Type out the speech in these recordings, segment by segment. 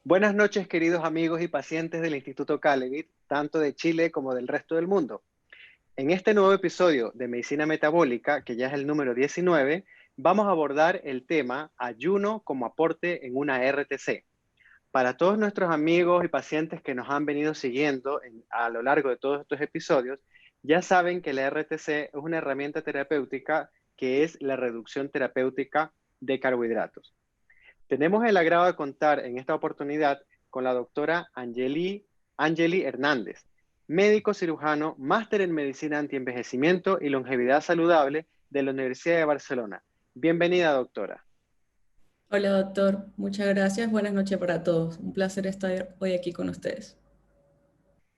Buenas noches, queridos amigos y pacientes del Instituto Calevit, tanto de Chile como del resto del mundo. En este nuevo episodio de Medicina Metabólica, que ya es el número 19, vamos a abordar el tema ayuno como aporte en una RTC. Para todos nuestros amigos y pacientes que nos han venido siguiendo a lo largo de todos estos episodios, ya saben que la RTC es una herramienta terapéutica que es la reducción terapéutica de carbohidratos. Tenemos el agrado de contar en esta oportunidad con la doctora Angeli Hernández, médico cirujano, máster en medicina antienvejecimiento y longevidad saludable de la Universidad de Barcelona. Bienvenida, doctora. Hola doctor, muchas gracias. Buenas noches para todos. Un placer estar hoy aquí con ustedes.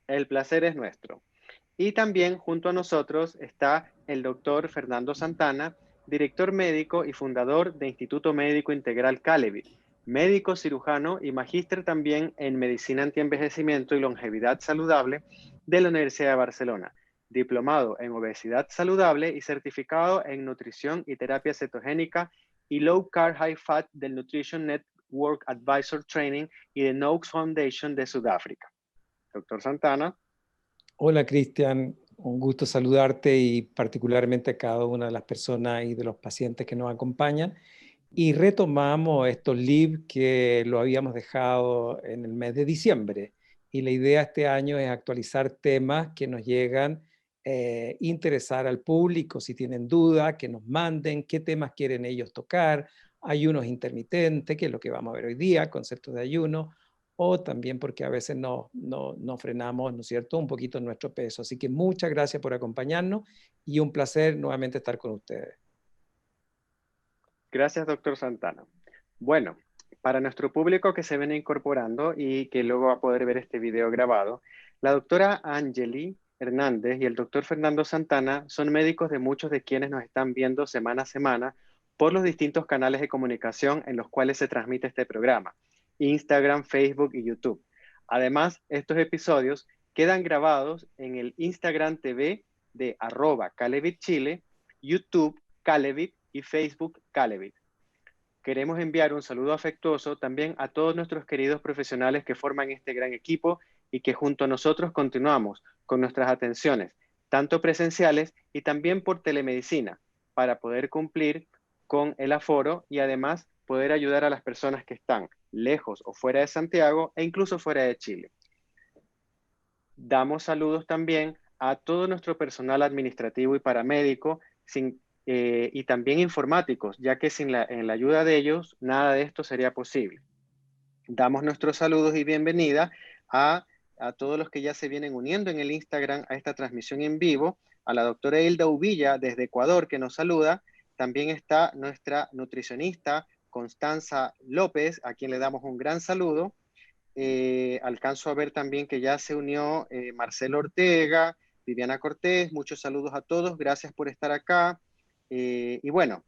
El placer es nuestro. Y también junto a nosotros está el doctor Fernando Santana, director médico y fundador de Instituto Médico Integral Calevit, médico cirujano y magíster también en medicina antienvejecimiento y longevidad saludable de la Universidad de Barcelona, diplomado en obesidad saludable y certificado en nutrición y terapia cetogénica y low carb high fat del Nutrition Network Advisor Training y de Noakes Foundation de Sudáfrica. Doctor Santana. Hola Cristian, un gusto saludarte y particularmente a cada una de las personas y de los pacientes que nos acompañan. Y retomamos estos live que lo habíamos dejado en el mes de diciembre. Y la idea este año es actualizar temas que nos llegan, interesar al público, si tienen duda, que nos manden qué temas quieren ellos tocar, ayunos intermitentes, que es lo que vamos a ver hoy día, conceptos de ayuno, o también porque a veces no frenamos, ¿no es cierto?, un poquito nuestro peso. Así que muchas gracias por acompañarnos y un placer nuevamente estar con ustedes. Gracias, doctor Santana. Bueno, para nuestro público que se viene incorporando y que luego va a poder ver este video grabado, la doctora Angeli Hernández y el doctor Fernando Santana son médicos de muchos de quienes nos están viendo semana a semana por los distintos canales de comunicación en los cuales se transmite este programa, Instagram, Facebook y YouTube. Además, estos episodios quedan grabados en el Instagram TV de @CalevitChile, YouTube Calevit y Facebook Calevit. Queremos enviar un saludo afectuoso también a todos nuestros queridos profesionales que forman este gran equipo y que junto a nosotros continuamos con nuestras atenciones, tanto presenciales y también por telemedicina, para poder cumplir con el aforo y además poder ayudar a las personas que están lejos o fuera de Santiago e incluso fuera de Chile. Damos saludos también a todo nuestro personal administrativo y paramédico y también informáticos, ya que en la ayuda de ellos nada de esto sería posible. Damos nuestros saludos y bienvenida a todos los que ya se vienen uniendo en el Instagram a esta transmisión en vivo, a la doctora Hilda Uvilla desde Ecuador que nos saluda. También está nuestra nutricionista Constanza López, a quien le damos un gran saludo. Alcanzo a ver también que ya se unió Marcelo Ortega, Viviana Cortés, muchos saludos a todos, gracias por estar acá. Y bueno,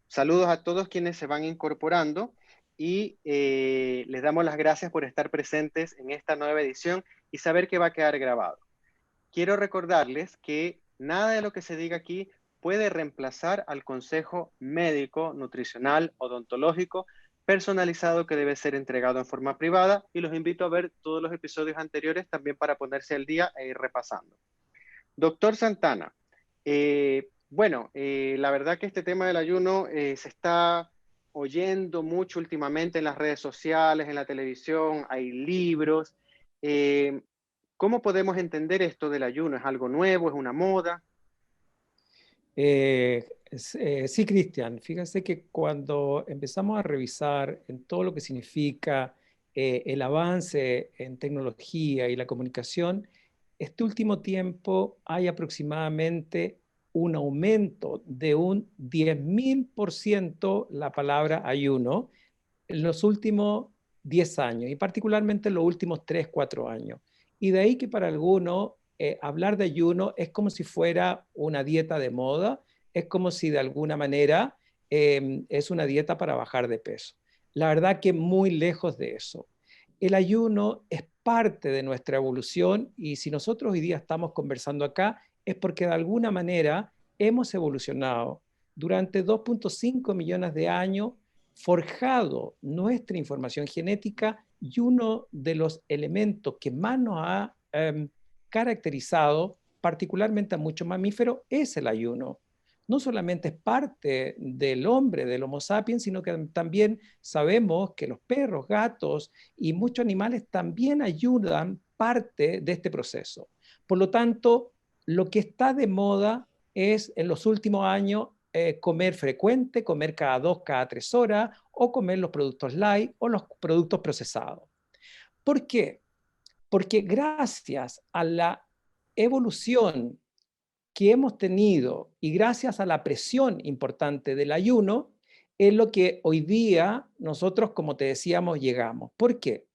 saludos a todos quienes se van incorporando y les damos las gracias por estar presentes en esta nueva edición y saber que va a quedar grabado. Quiero recordarles que nada de lo que se diga aquí puede reemplazar al consejo médico, nutricional, odontológico personalizado que debe ser entregado en forma privada y los invito a ver todos los episodios anteriores también para ponerse al día e ir repasando. Doctor Santana, la verdad que este tema del ayuno se está oyendo mucho últimamente en las redes sociales, en la televisión, hay libros. Eh, ¿Cómo podemos entender esto del ayuno? ¿Es algo nuevo? ¿Es una moda? Sí, Cristian, fíjese que cuando empezamos a revisar en todo lo que significa el avance en tecnología y la comunicación, este último tiempo hay aproximadamente un aumento de un 10.000% la palabra ayuno en los últimos 10 años y particularmente en los últimos 3 4 años. Y de ahí que para algunos hablar de ayuno es como si fuera una dieta de moda, es como si de alguna manera es una dieta para bajar de peso. La verdad que muy lejos de eso. El ayuno es parte de nuestra evolución y si nosotros hoy día estamos conversando acá es porque de alguna manera hemos evolucionado durante 2.5 millones de años, forjado nuestra información genética y uno de los elementos que más nos ha caracterizado, particularmente a muchos mamíferos, es el ayuno. No solamente es parte del hombre, del Homo sapiens, sino que también sabemos que los perros, gatos y muchos animales también ayudan parte de este proceso. Por lo tanto, lo que está de moda es en los últimos años comer frecuente, comer cada 2, cada 3 horas, o comer los productos light o los productos procesados. ¿Por qué? Porque gracias a la evolución que hemos tenido y gracias a la presión importante del ayuno, es lo que hoy día nosotros, como te decíamos, llegamos. ¿Por qué?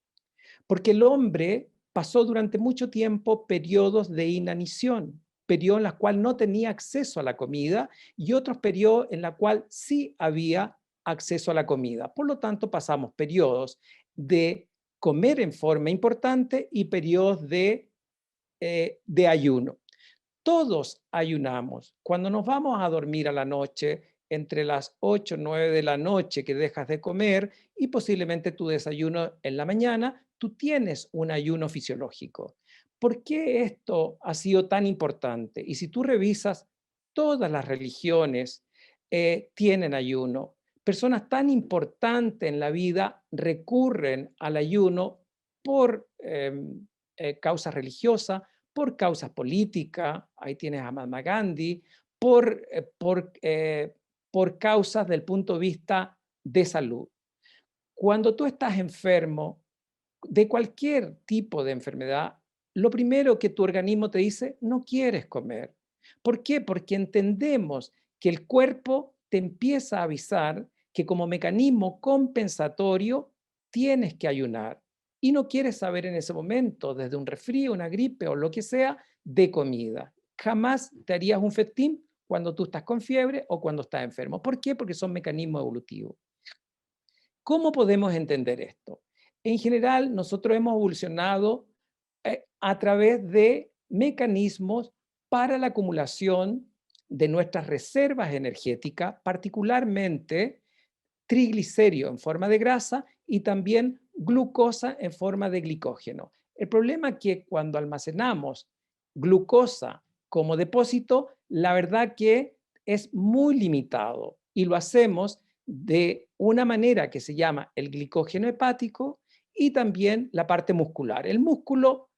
Porque el hombre pasó durante mucho tiempo periodos de inanición, periodos en los cuales no tenía acceso a la comida y otros periodos en los cuales sí había acceso a la comida. Por lo tanto, pasamos periodos de comer en forma importante y periodos de ayuno. Todos ayunamos. Cuando nos vamos a dormir a la noche, entre las 8 o 9 de la noche que dejas de comer y posiblemente tu desayuno en la mañana, tú tienes un ayuno fisiológico. ¿Por qué esto ha sido tan importante? Y si tú revisas, todas las religiones tienen ayuno. Personas tan importantes en la vida recurren al ayuno por causas religiosas, por causas políticas, ahí tienes a Mahatma Gandhi, por causas del punto de vista de salud. Cuando tú estás enfermo de cualquier tipo de enfermedad, lo primero que tu organismo te dice, no quieres comer. ¿Por qué? Porque entendemos que el cuerpo te empieza a avisar que como mecanismo compensatorio tienes que ayunar y no quieres saber en ese momento, desde un resfrío, una gripe o lo que sea, de comida. Jamás te harías un festín cuando tú estás con fiebre o cuando estás enfermo. ¿Por qué? Porque son mecanismos evolutivos. ¿Cómo podemos entender esto? En general, nosotros hemos evolucionado a través de mecanismos para la acumulación de nuestras reservas energéticas, particularmente triglicéridos en forma de grasa y también glucosa en forma de glicógeno. El problema es que cuando almacenamos glucosa como depósito, la verdad que es muy limitado y lo hacemos de una manera que se llama el glicógeno hepático y también la parte muscular. El músculo,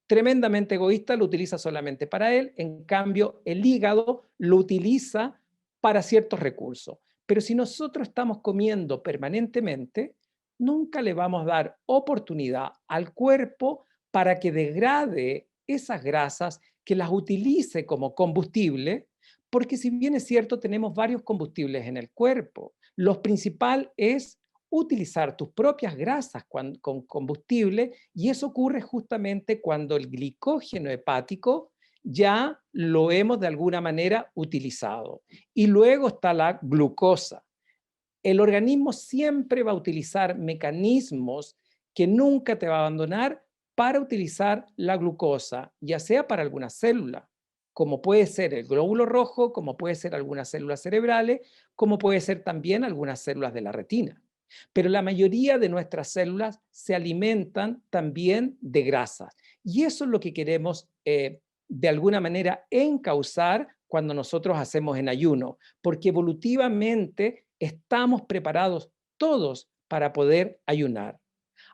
tremendamente egoísta, lo utiliza solamente para él, en cambio el hígado lo utiliza para ciertos recursos. Pero si nosotros estamos comiendo permanentemente, nunca le vamos a dar oportunidad al cuerpo para que degrade esas grasas, que las utilice como combustible, porque si bien es cierto, tenemos varios combustibles en el cuerpo. Lo principal es utilizar tus propias grasas con combustible y eso ocurre justamente cuando el glicógeno hepático ya lo hemos de alguna manera utilizado. Y luego está la glucosa. El organismo siempre va a utilizar mecanismos que nunca te va a abandonar para utilizar la glucosa, ya sea para alguna célula, como puede ser el glóbulo rojo, como puede ser algunas células cerebrales, como puede ser también algunas células de la retina. Pero la mayoría de nuestras células se alimentan también de grasas. Y eso es lo que queremos de alguna manera encauzar cuando nosotros hacemos en ayuno, porque evolutivamente estamos preparados todos para poder ayunar.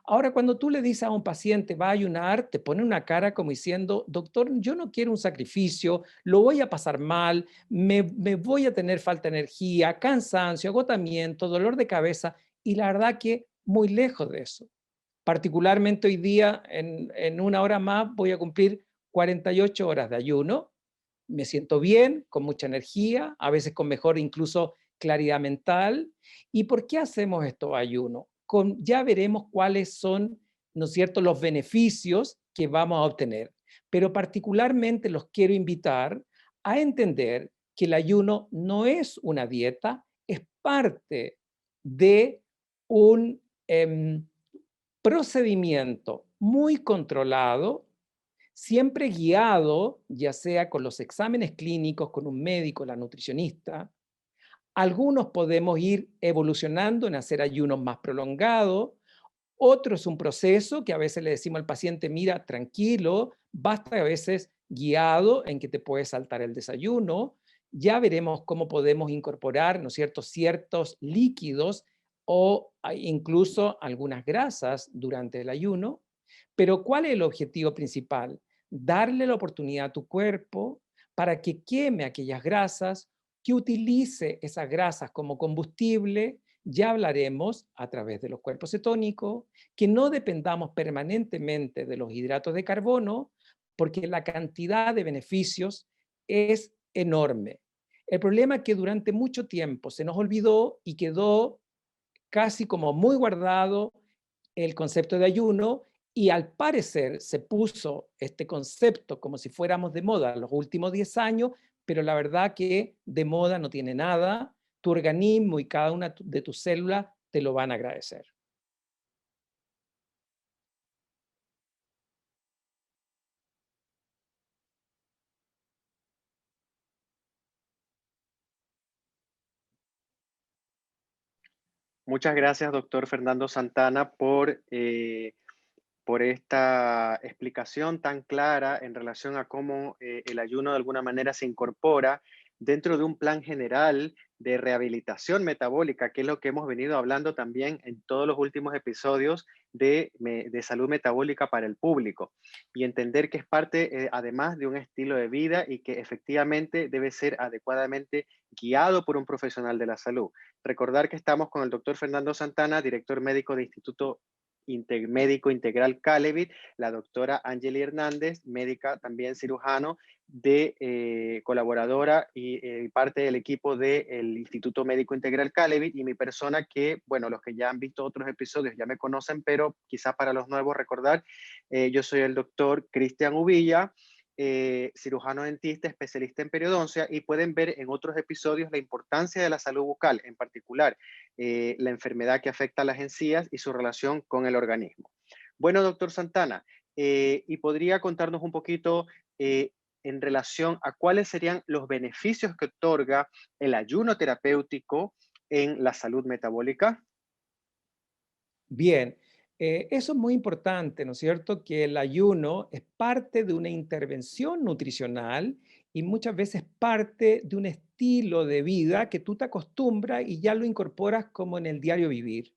Ahora, cuando tú le dices a un paciente, va a ayunar, te pone una cara como diciendo, doctor, yo no quiero un sacrificio, lo voy a pasar mal, me voy a tener falta de energía, cansancio, agotamiento, dolor de cabeza, y la verdad que muy lejos de eso. Particularmente hoy día, en una hora más, voy a cumplir 48 horas de ayuno, me siento bien, con mucha energía, a veces con mejor incluso claridad mental. ¿Y por qué hacemos estos ayunos? Ya veremos cuáles son, ¿no es cierto?, los beneficios que vamos a obtener. Pero particularmente los quiero invitar a entender que el ayuno no es una dieta, es parte de un procedimiento muy controlado, siempre guiado, ya sea con los exámenes clínicos, con un médico, la nutricionista. Algunos podemos ir evolucionando en hacer ayunos más prolongados, Otro es un proceso que a veces le decimos al paciente, mira, tranquilo, basta a veces guiado en que te puedes saltar el desayuno. Ya veremos cómo podemos incorporar, ¿no es cierto?, ciertos líquidos o incluso algunas grasas durante el ayuno. Pero ¿cuál es el objetivo principal? Darle la oportunidad a tu cuerpo para que queme aquellas grasas, que utilice esas grasas como combustible. Ya hablaremos a través de los cuerpos cetónicos, que no dependamos permanentemente de los hidratos de carbono, porque la cantidad de beneficios es enorme. El problema es que durante mucho tiempo se nos olvidó y quedó casi como muy guardado el concepto de ayuno, y al parecer se puso este concepto como si fuéramos de moda los últimos 10 años, pero la verdad que de moda no tiene nada. Tu organismo y cada una de tus células te lo van a agradecer. Muchas gracias, doctor Fernando Santana, por esta explicación tan clara en relación a cómo el ayuno de alguna manera se incorpora dentro de un plan general de rehabilitación metabólica, que es lo que hemos venido hablando también en todos los últimos episodios de salud metabólica para el público. Y entender que es parte, además, de un estilo de vida y que efectivamente debe ser adecuadamente guiado por un profesional de la salud. Recordar que estamos con el doctor Fernando Santana, director médico de Instituto Médico Integral Calevit, la doctora Angeli Hernández, médica también cirujano, colaboradora y parte del equipo del Instituto Médico Integral Calevit, y mi persona que, bueno, los que ya han visto otros episodios ya me conocen, pero quizás para los nuevos recordar, yo soy el doctor Cristian Uvilla, cirujano dentista, especialista en periodoncia, y pueden ver en otros episodios la importancia de la salud bucal, en particular la enfermedad que afecta a las encías y su relación con el organismo. Bueno, doctor Santana, ¿y podría contarnos un poquito en relación a cuáles serían los beneficios que otorga el ayuno terapéutico en la salud metabólica? Bien, eso es muy importante, ¿no es cierto? Que el ayuno es parte de una intervención nutricional y muchas veces parte de un estilo de vida que tú te acostumbras y ya lo incorporas como en el diario vivir.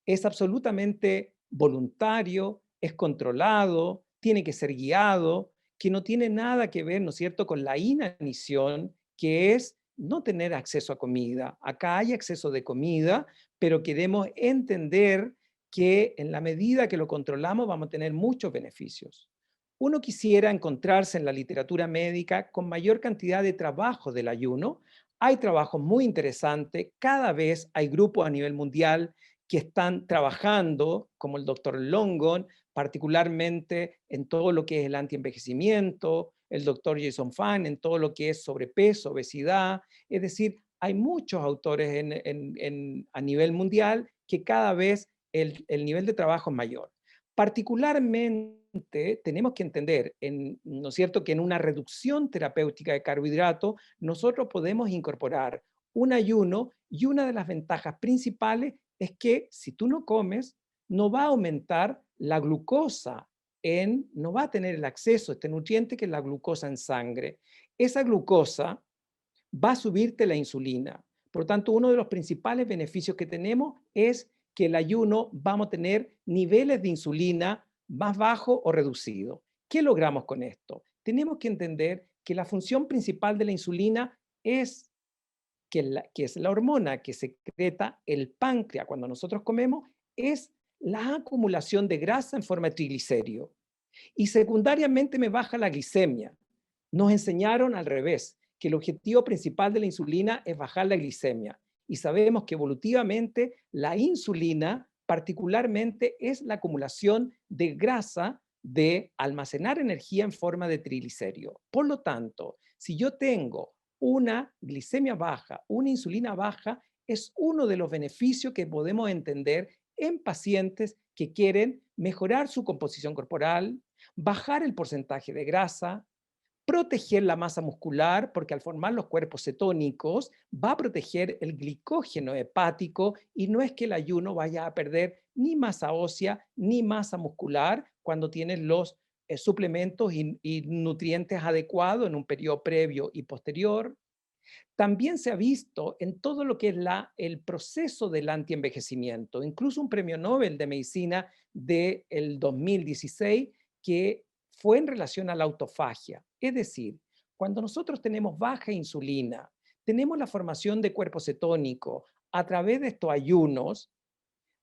Es absolutamente voluntario, es controlado, tiene que ser guiado, que no tiene nada que ver, ¿no es cierto?, con la inanición, que es no tener acceso a comida. Acá hay acceso de comida, pero queremos entender que en la medida que lo controlamos vamos a tener muchos beneficios. Uno quisiera encontrarse en la literatura médica con mayor cantidad de trabajo del ayuno. Hay trabajos muy interesantes, cada vez hay grupos a nivel mundial que están trabajando, como el doctor Longon, particularmente en todo lo que es el antienvejecimiento, el doctor Jason Fine en todo lo que es sobrepeso, obesidad. Es decir, hay muchos autores a nivel mundial que cada vez el nivel de trabajo es mayor. Particularmente tenemos que entender, ¿no es cierto?, que en una reducción terapéutica de carbohidratos nosotros podemos incorporar un ayuno, y una de las ventajas principales es que si tú no comes, no va a aumentar la glucosa, no va a tener el acceso a este nutriente que es la glucosa en sangre. Esa glucosa va a subirte la insulina. Por lo tanto, uno de los principales beneficios que tenemos es que el ayuno vamos a tener niveles de insulina más bajos o reducidos. ¿Qué logramos con esto? Tenemos que entender que la función principal de la insulina es que es la hormona que secreta el páncreas cuando nosotros comemos, es la acumulación de grasa en forma de triglicérido. Y secundariamente me baja la glicemia. Nos enseñaron al revés, que el objetivo principal de la insulina es bajar la glicemia. Y sabemos que evolutivamente la insulina particularmente es la acumulación de grasa de almacenar energía en forma de triglicérido. Por lo tanto, si yo tengo una glicemia baja, una insulina baja, es uno de los beneficios que podemos entender en pacientes que quieren mejorar su composición corporal, bajar el porcentaje de grasa, proteger la masa muscular, porque al formar los cuerpos cetónicos va a proteger el glicógeno hepático y no es que el ayuno vaya a perder ni masa ósea ni masa muscular cuando tienes los suplementos y nutrientes adecuados en un periodo previo y posterior. También se ha visto en todo lo que es el proceso del antienvejecimiento, incluso un premio Nobel de Medicina del 2016 que fue en relación a la autofagia. Es decir, cuando nosotros tenemos baja insulina, tenemos la formación de cuerpo cetónico a través de estos ayunos,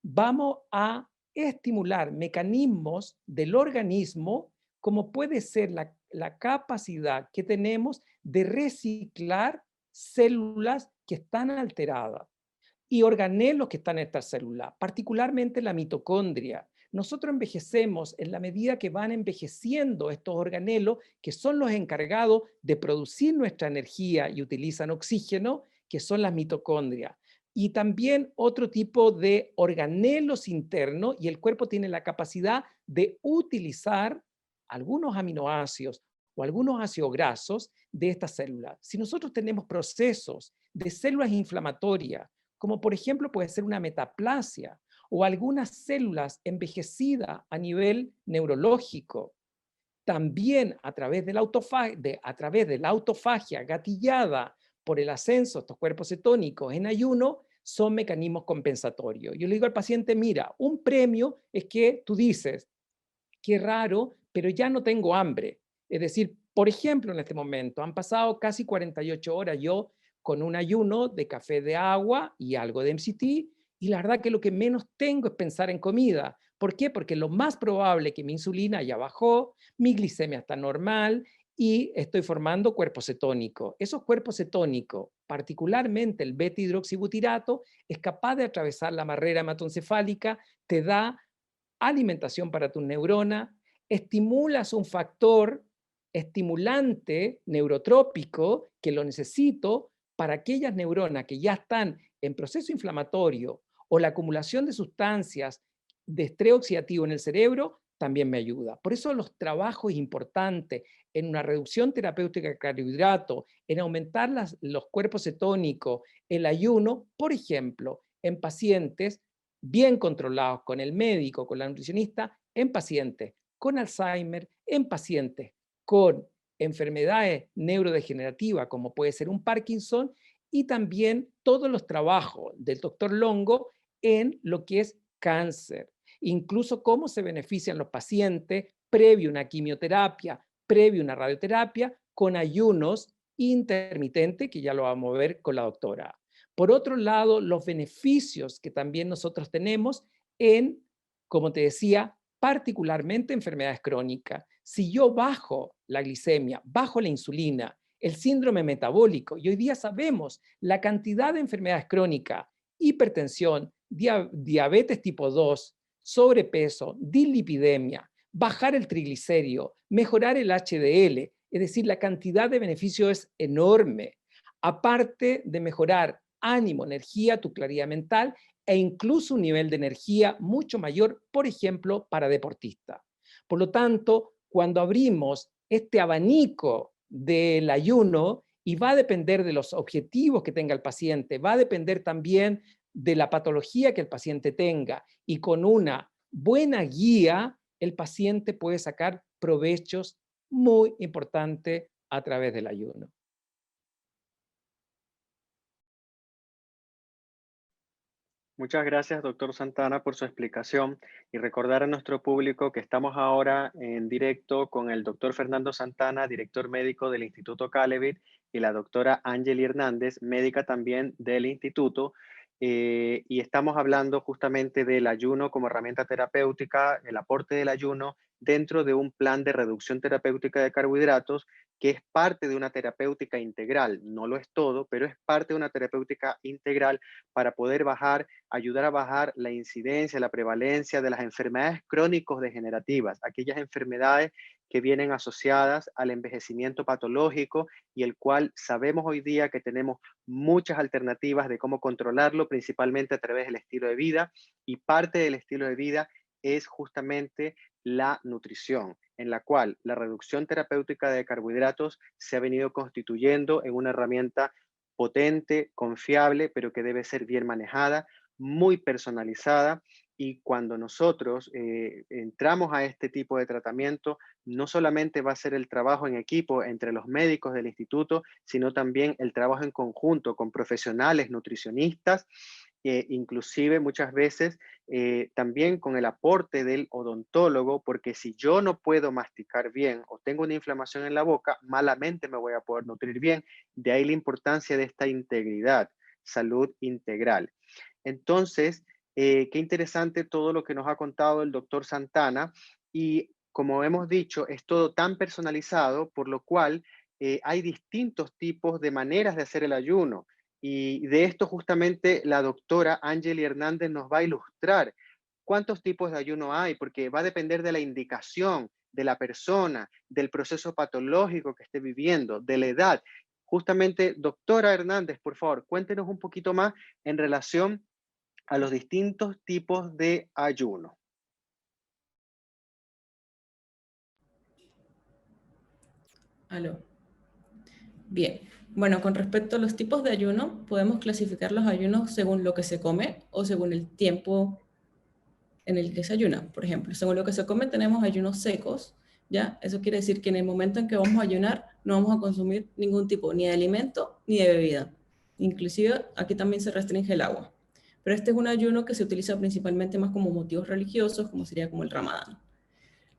vamos a estimular mecanismos del organismo como puede ser la capacidad que tenemos de reciclar células que están alteradas y organelos que están en esta célula, particularmente la mitocondria. Nosotros envejecemos en la medida que van envejeciendo estos organelos que son los encargados de producir nuestra energía y utilizan oxígeno, que son las mitocondrias. Y también otro tipo de organelos internos, y el cuerpo tiene la capacidad de utilizar algunos aminoácidos o algunos ácidos grasos de estas células. Si nosotros tenemos procesos de células inflamatorias, como por ejemplo puede ser una metaplasia o algunas células envejecidas a nivel neurológico, también a través de la autofagia gatillada por el ascenso de estos cuerpos cetónicos en ayuno, son mecanismos compensatorios. Yo le digo al paciente, mira, un premio es que tú dices, qué raro, pero ya no tengo hambre. Es decir, por ejemplo, en este momento han pasado casi 48 horas yo con un ayuno de café de agua y algo de MCT, y la verdad que lo que menos tengo es pensar en comida. ¿Por qué? Porque lo más probable es que mi insulina ya bajó, mi glicemia está normal y estoy formando cuerpos cetónicos. Esos cuerpos cetónicos, particularmente el beta-hidroxibutirato, es capaz de atravesar la barrera hematoencefálica, te da alimentación para tus neuronas, estimulas un factor estimulante neurotrópico que lo necesito para aquellas neuronas que ya están en proceso inflamatorio o la acumulación de sustancias de estrés oxidativo en el cerebro, también me ayuda. Por eso los trabajos importantes en una reducción terapéutica de carbohidratos, en aumentar los cuerpos cetónicos, el ayuno, por ejemplo, en pacientes bien controlados con el médico, con la nutricionista, en pacientes con Alzheimer, en pacientes con enfermedades neurodegenerativas como puede ser un Parkinson, y también todos los trabajos del doctor Longo en lo que es cáncer, incluso cómo se benefician los pacientes previo a una quimioterapia, previo a una radioterapia, con ayunos intermitentes, que ya lo vamos a ver con la doctora. Por otro lado, los beneficios que también nosotros tenemos en, como te decía, particularmente enfermedades crónicas. Si yo bajo la glicemia, bajo la insulina, el síndrome metabólico, y hoy día sabemos la cantidad de enfermedades crónicas, hipertensión, diabetes tipo 2, sobrepeso, dislipidemia, bajar el triglicérido, mejorar el HDL, es decir, la cantidad de beneficios es enorme. Aparte de mejorar ánimo, energía, tu claridad mental e incluso un nivel de energía mucho mayor, por ejemplo, para deportistas. Por lo tanto, cuando abrimos este abanico del ayuno, y va a depender de los objetivos que tenga el paciente, va a depender también de la patología que el paciente tenga, y con una buena guía, el paciente puede sacar provechos muy importantes a través del ayuno. Muchas gracias, doctor Santana, por su explicación, y recordar a nuestro público que estamos ahora en directo con el doctor Fernando Santana, director médico del Instituto Calevit, y la doctora Angeli Hernández, médica también del instituto, y estamos hablando justamente del ayuno como herramienta terapéutica, el aporte del ayuno dentro de un plan de reducción terapéutica de carbohidratos, que es parte de una terapéutica integral. No lo es todo, pero es parte de una terapéutica integral para poder ayudar a bajar la incidencia, la prevalencia de las enfermedades crónicos degenerativas, aquellas enfermedades que vienen asociadas al envejecimiento patológico, y el cual sabemos hoy día que tenemos muchas alternativas de cómo controlarlo, principalmente a través del estilo de vida, y parte del estilo de vida es justamente la nutrición. en la cual la reducción terapéutica de carbohidratos se ha venido constituyendo en una herramienta potente, confiable, pero que debe ser bien manejada, muy personalizada. Y cuando nosotros entramos a este tipo de tratamiento, no solamente va a ser el trabajo en equipo entre los médicos del instituto, sino también el trabajo en conjunto con profesionales, nutricionistas, inclusive muchas veces también con el aporte del odontólogo, porque si yo no puedo masticar bien o tengo una inflamación en la boca, malamente me voy a poder nutrir bien. De ahí la importancia de esta integridad, salud integral. Entonces, qué interesante todo lo que nos ha contado el doctor Santana, y como hemos dicho, es todo tan personalizado, por lo cual hay distintos tipos de maneras de hacer el ayuno. Y de esto justamente la doctora Angeli Hernández nos va a ilustrar cuántos tipos de ayuno hay, porque va a depender de la indicación de la persona, del proceso patológico que esté viviendo, de la edad. Justamente, doctora Hernández, por favor, cuéntenos un poquito más en relación a los distintos tipos de ayuno. Aló. Bien. Bueno, con respecto a los tipos de ayuno, podemos clasificar los ayunos según lo que se come o según el tiempo en el que se ayuna. Por ejemplo, según lo que se come tenemos ayunos secos, ¿ya? Eso quiere decir que en el momento en que vamos a ayunar no vamos a consumir ningún tipo ni de alimento ni de bebida. Inclusive aquí también se restringe el agua. Pero este es un ayuno que se utiliza principalmente más como motivos religiosos, como sería como el Ramadán.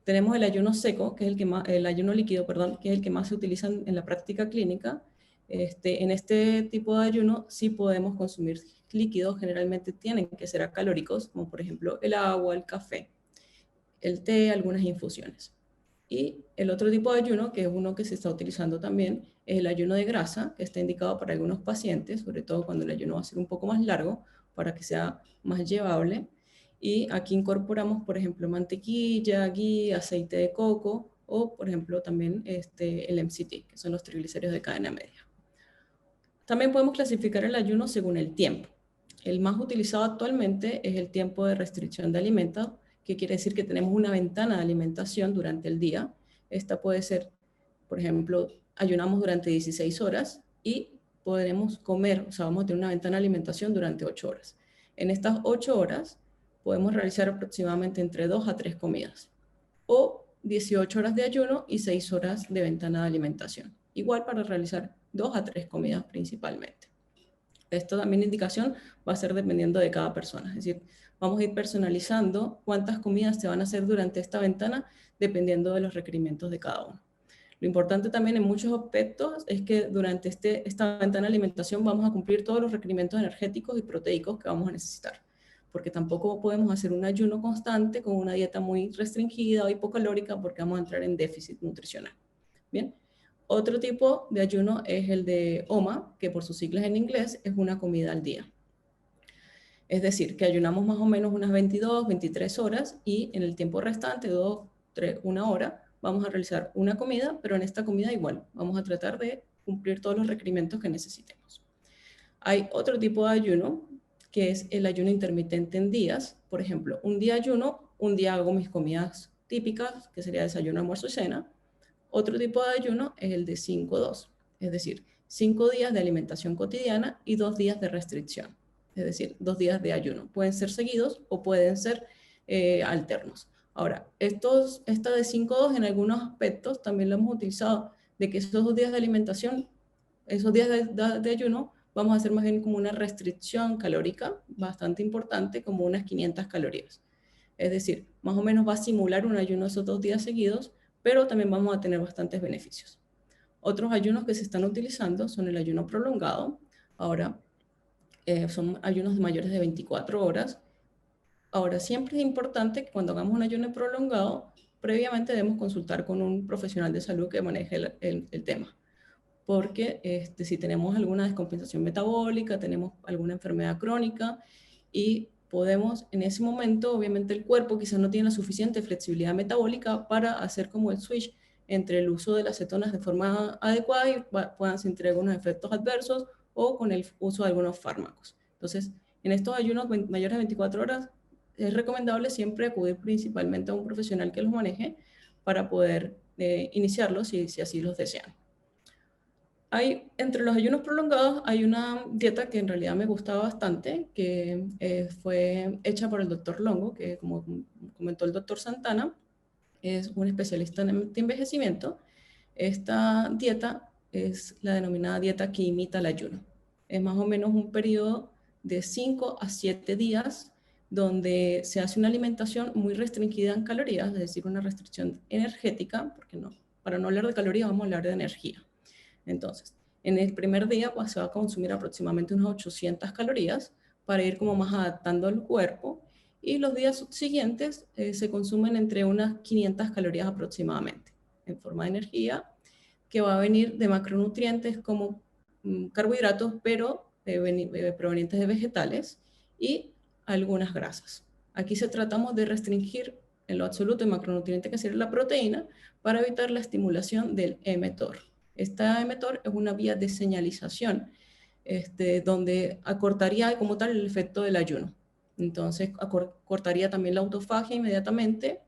Tenemos el ayuno seco, que es el ayuno líquido, perdón, que es el que más se utiliza en la práctica clínica. En este tipo de ayuno sí podemos consumir líquidos, generalmente tienen que ser acalóricos, como por ejemplo el agua, el café, el té, algunas infusiones. Y el otro tipo de ayuno, que es uno que se está utilizando también, es el ayuno de grasa, que está indicado para algunos pacientes, sobre todo cuando el ayuno va a ser un poco más largo, para que sea más llevable. Y aquí incorporamos, por ejemplo, mantequilla, ghee, aceite de coco o, por ejemplo, también el MCT, que son los triglicéridos de cadena media. También podemos clasificar el ayuno según el tiempo. El más utilizado actualmente es el tiempo de restricción de alimentos, que quiere decir que tenemos una ventana de alimentación durante el día. Esta puede ser, por ejemplo, ayunamos durante 16 horas y podremos comer, o sea, vamos a tener una ventana de alimentación durante 8 horas. En estas 8 horas podemos realizar aproximadamente entre 2 a 3 comidas, o 18 horas de ayuno y 6 horas de ventana de alimentación. Igual para realizar 2 a 3 comidas principalmente. Esto también indicación va a ser dependiendo de cada persona, es decir, vamos a ir personalizando cuántas comidas se van a hacer durante esta ventana dependiendo de los requerimientos de cada uno. Lo importante también en muchos aspectos es que durante esta ventana de alimentación vamos a cumplir todos los requerimientos energéticos y proteicos que vamos a necesitar, porque tampoco podemos hacer un ayuno constante con una dieta muy restringida o hipocalórica porque vamos a entrar en déficit nutricional. Bien. Otro tipo de ayuno es el de OMA, que por sus siglas en inglés es una comida al día. Es decir, que ayunamos más o menos unas 22, 23 horas y en el tiempo restante, 2, 3, 1 hora, vamos a realizar una comida, pero en esta comida igual, vamos a tratar de cumplir todos los requerimientos que necesitemos. Hay otro tipo de ayuno, que es el ayuno intermitente en días. Por ejemplo, un día ayuno, un día hago mis comidas típicas, que sería desayuno, almuerzo y cena. Otro tipo de ayuno es el de 5-2, es decir, 5 días de alimentación cotidiana y 2 días de restricción, es decir, 2 días de ayuno. Pueden ser seguidos o pueden ser alternos. Ahora, esta de 5-2 en algunos aspectos también lo hemos utilizado, de que esos 2 días de alimentación, esos días de ayuno, vamos a hacer más bien como una restricción calórica bastante importante, como unas 500 calorías. Es decir, más o menos va a simular un ayuno esos 2 días seguidos, pero también vamos a tener bastantes beneficios. Otros ayunos que se están utilizando son el ayuno prolongado. Ahora, son ayunos mayores de 24 horas. Ahora, siempre es importante que cuando hagamos un ayuno prolongado, previamente debemos consultar con un profesional de salud que maneje el tema. Porque si tenemos alguna descompensación metabólica, tenemos alguna enfermedad crónica y podemos, en ese momento, obviamente el cuerpo quizás no tiene la suficiente flexibilidad metabólica para hacer como el switch entre el uso de las cetonas de forma adecuada y puedan sentir algunos efectos adversos o con el uso de algunos fármacos. Entonces, en estos ayunos mayores de 24 horas, es recomendable siempre acudir principalmente a un profesional que los maneje para poder iniciarlos si así los desean. Entre los ayunos prolongados hay una dieta que en realidad me gustaba bastante, que fue hecha por el doctor Longo, que como comentó el doctor Santana, es un especialista en envejecimiento. Esta dieta es la denominada dieta que imita el ayuno. Es más o menos un periodo de 5 a 7 días donde se hace una alimentación muy restringida en calorías, es decir, una restricción energética, porque no, para no hablar de calorías vamos a hablar de energía. Entonces, en el primer día pues, se va a consumir aproximadamente unas 800 calorías para ir como más adaptando al cuerpo, y los días siguientes se consumen entre unas 500 calorías aproximadamente en forma de energía, que va a venir de macronutrientes como carbohidratos, pero provenientes de vegetales, y algunas grasas. Aquí tratamos de restringir en lo absoluto el macronutriente que sería la proteína para evitar la estimulación del mTOR. Esta mTOR es una vía de señalización donde acortaría como tal el efecto del ayuno. Entonces cortaría también la autofagia inmediatamente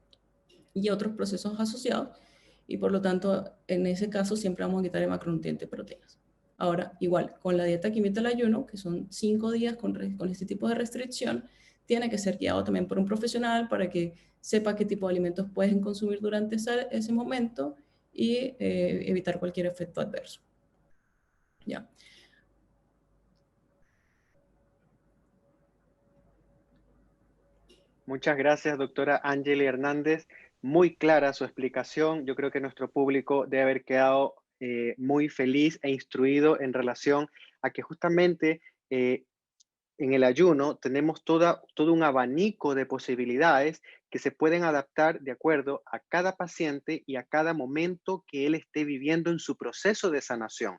y otros procesos asociados, y por lo tanto en ese caso siempre vamos a quitar el macronutriente proteínas. Ahora, igual, con la dieta que imita el ayuno, que son 5 días con este tipo de restricción, tiene que ser guiado también por un profesional para que sepa qué tipo de alimentos pueden consumir durante ese momento y evitar cualquier efecto adverso. ¿Ya? Muchas gracias, doctora Angeli Hernández. Muy clara su explicación. Yo creo que nuestro público debe haber quedado muy feliz e instruido en relación a que justamente en el ayuno tenemos todo un abanico de posibilidades que se pueden adaptar de acuerdo a cada paciente y a cada momento que él esté viviendo en su proceso de sanación.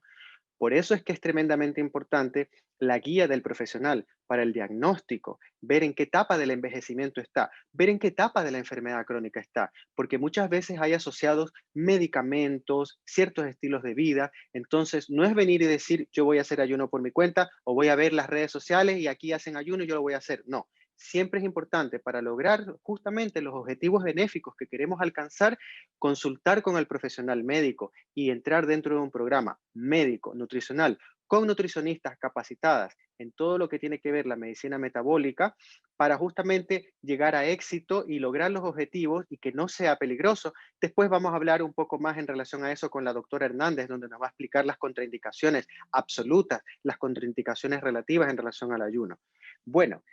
Por eso es que es tremendamente importante la guía del profesional para el diagnóstico, ver en qué etapa del envejecimiento está, ver en qué etapa de la enfermedad crónica está, porque muchas veces hay asociados medicamentos, ciertos estilos de vida. Entonces, no es venir y decir, yo voy a hacer ayuno por mi cuenta o voy a ver las redes sociales y aquí hacen ayuno y yo lo voy a hacer. No, siempre es importante para lograr justamente los objetivos benéficos que queremos alcanzar, consultar con el profesional médico y entrar dentro de un programa médico, nutricional, con nutricionistas capacitadas en todo lo que tiene que ver la medicina metabólica, para justamente llegar a éxito y lograr los objetivos y que no sea peligroso. Después vamos a hablar un poco más en relación a eso con la doctora Hernández, donde nos va a explicar las contraindicaciones absolutas, las contraindicaciones relativas en relación al ayuno. Bueno,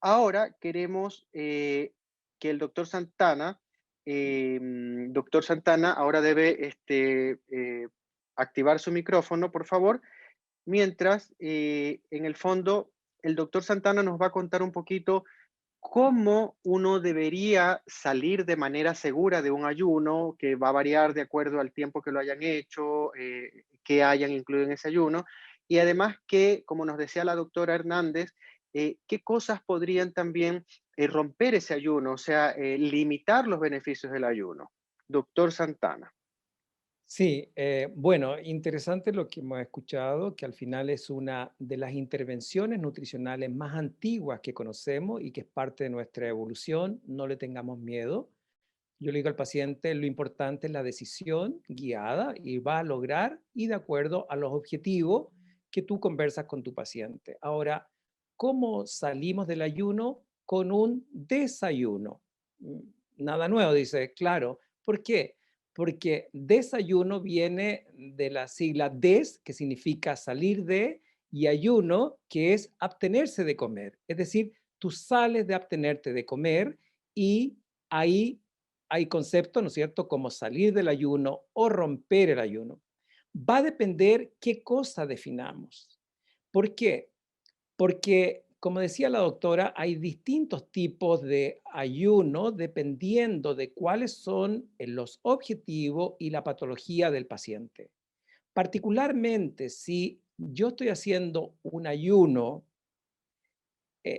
ahora queremos que el doctor Santana ahora debe activar su micrófono, por favor, mientras en el fondo el doctor Santana nos va a contar un poquito cómo uno debería salir de manera segura de un ayuno, que va a variar de acuerdo al tiempo que lo hayan hecho, que hayan incluido en ese ayuno, y además que, como nos decía la doctora Hernández, qué cosas podrían también romper ese ayuno, o sea, limitar los beneficios del ayuno. Doctor Santana. Sí, bueno, interesante lo que hemos escuchado, que al final es una de las intervenciones nutricionales más antiguas que conocemos y que es parte de nuestra evolución. No le tengamos miedo. Yo le digo al paciente, lo importante es la decisión guiada y va a lograr y de acuerdo a los objetivos que tú conversas con tu paciente. Ahora, ¿cómo salimos del ayuno? Con un desayuno. Nada nuevo, dice, claro. ¿Por qué? Porque desayuno viene de la sigla des, que significa salir de, y ayuno, que es abstenerse de comer. Es decir, tú sales de abstenerte de comer y ahí hay conceptos, ¿no es cierto?, como salir del ayuno o romper el ayuno. Va a depender qué cosa definamos. ¿Por qué? Porque, como decía la doctora, hay distintos tipos de ayuno dependiendo de cuáles son los objetivos y la patología del paciente. Particularmente si yo estoy haciendo un ayuno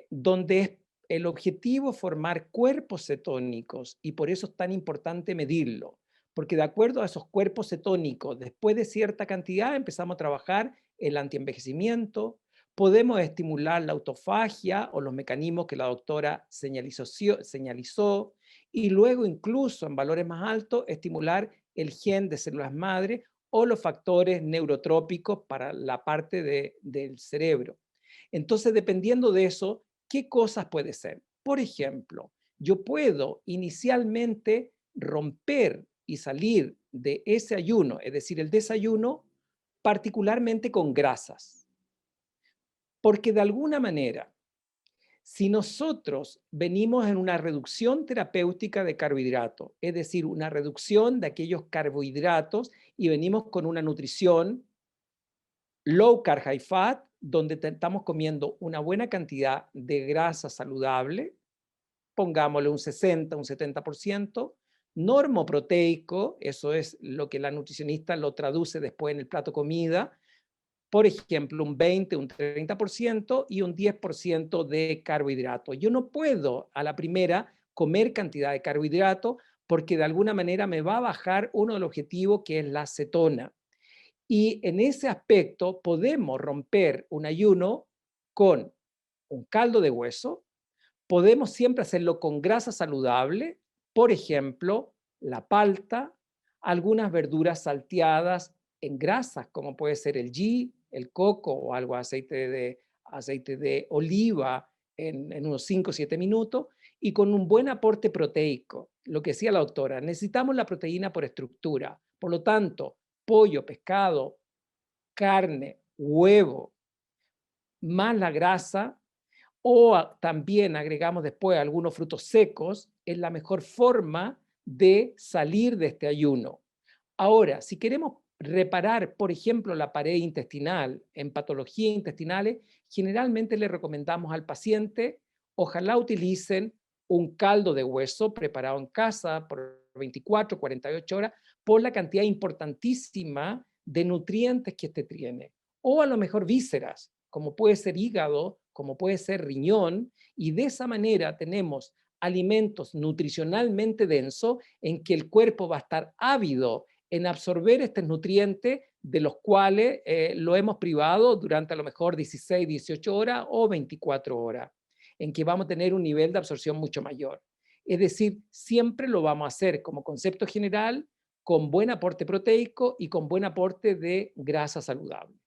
donde es el objetivo formar cuerpos cetónicos y por eso es tan importante medirlo, porque de acuerdo a esos cuerpos cetónicos, después de cierta cantidad empezamos a trabajar el antienvejecimiento, podemos estimular la autofagia o los mecanismos que la doctora señalizó y luego incluso en valores más altos estimular el gen de células madre o los factores neurotrópicos para la parte del cerebro. Entonces, dependiendo de eso, ¿qué cosas puede ser? Por ejemplo, yo puedo inicialmente romper y salir de ese ayuno, es decir, el desayuno, particularmente con grasas. Porque de alguna manera, si nosotros venimos en una reducción terapéutica de carbohidratos, es decir, una reducción de aquellos carbohidratos y venimos con una nutrición low carb, high fat, donde estamos comiendo una buena cantidad de grasa saludable, pongámosle un 60, un 70%, normoproteico, eso es lo que la nutricionista lo traduce después en el plato comida, por ejemplo, un 20, un 30% y un 10% de carbohidratos. Yo no puedo a la primera comer cantidad de carbohidratos porque de alguna manera me va a bajar uno de los objetivos que es la cetona. Y en ese aspecto podemos romper un ayuno con un caldo de hueso, podemos siempre hacerlo con grasa saludable, por ejemplo, la palta, algunas verduras salteadas en grasas, como puede ser el ghee, el coco o algo aceite de oliva en unos 5 o 7 minutos, y con un buen aporte proteico. Lo que decía la doctora, necesitamos la proteína por estructura. Por lo tanto, pollo, pescado, carne, huevo, más la grasa, o también agregamos después algunos frutos secos, es la mejor forma de salir de este ayuno. Ahora, si queremos reparar, por ejemplo, la pared intestinal en patologías intestinales, generalmente le recomendamos al paciente, ojalá utilicen un caldo de hueso preparado en casa por 24, 48 horas, por la cantidad importantísima de nutrientes que este tiene. O a lo mejor vísceras, como puede ser hígado, como puede ser riñón, y de esa manera tenemos alimentos nutricionalmente densos en que el cuerpo va a estar ávido en absorber estos nutrientes de los cuales lo hemos privado durante a lo mejor 16, 18 horas o 24 horas, en que vamos a tener un nivel de absorción mucho mayor. Es decir, siempre lo vamos a hacer como concepto general, con buen aporte proteico y con buen aporte de grasa saludable.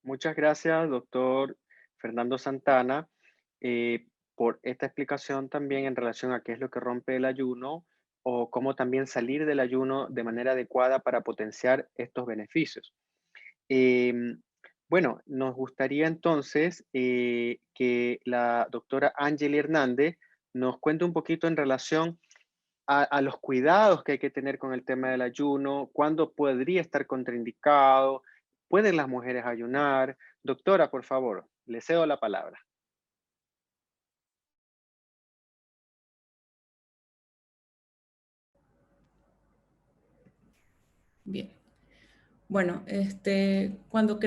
Muchas gracias, doctor Fernando Santana, por esta explicación también en relación a qué es lo que rompe el ayuno o cómo también salir del ayuno de manera adecuada para potenciar estos beneficios. Bueno, nos gustaría entonces que la doctora Angeli Hernández nos cuente un poquito en relación a los cuidados que hay que tener con el tema del ayuno, cuándo podría estar contraindicado, pueden las mujeres ayunar. Doctora, por favor, le cedo la palabra. Bien. Bueno, cuando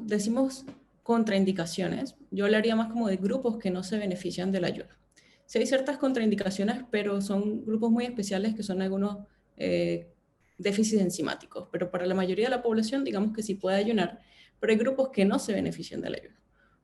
decimos contraindicaciones, yo hablaría más como de grupos que no se benefician del ayuno. Sí hay ciertas contraindicaciones, pero son grupos muy especiales que son algunos déficits enzimáticos. Pero para la mayoría de la población, digamos que sí puede ayunar, pero hay grupos que no se benefician del ayuno.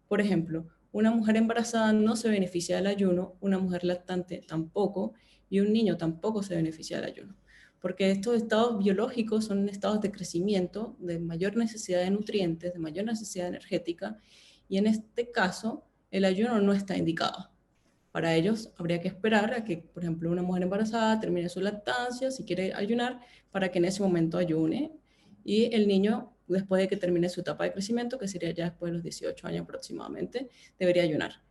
Por ejemplo, una mujer embarazada no se beneficia del ayuno, una mujer lactante tampoco, y un niño tampoco se beneficia del ayuno. Porque estos estados biológicos son estados de crecimiento, de mayor necesidad de nutrientes, de mayor necesidad energética, y en este caso el ayuno no está indicado. Para ellos habría que esperar a que, por ejemplo, una mujer embarazada termine su lactancia, si quiere ayunar, para que en ese momento ayune, y el niño, después de que termine su etapa de crecimiento, que sería ya después de los 18 años aproximadamente, debería ayunar.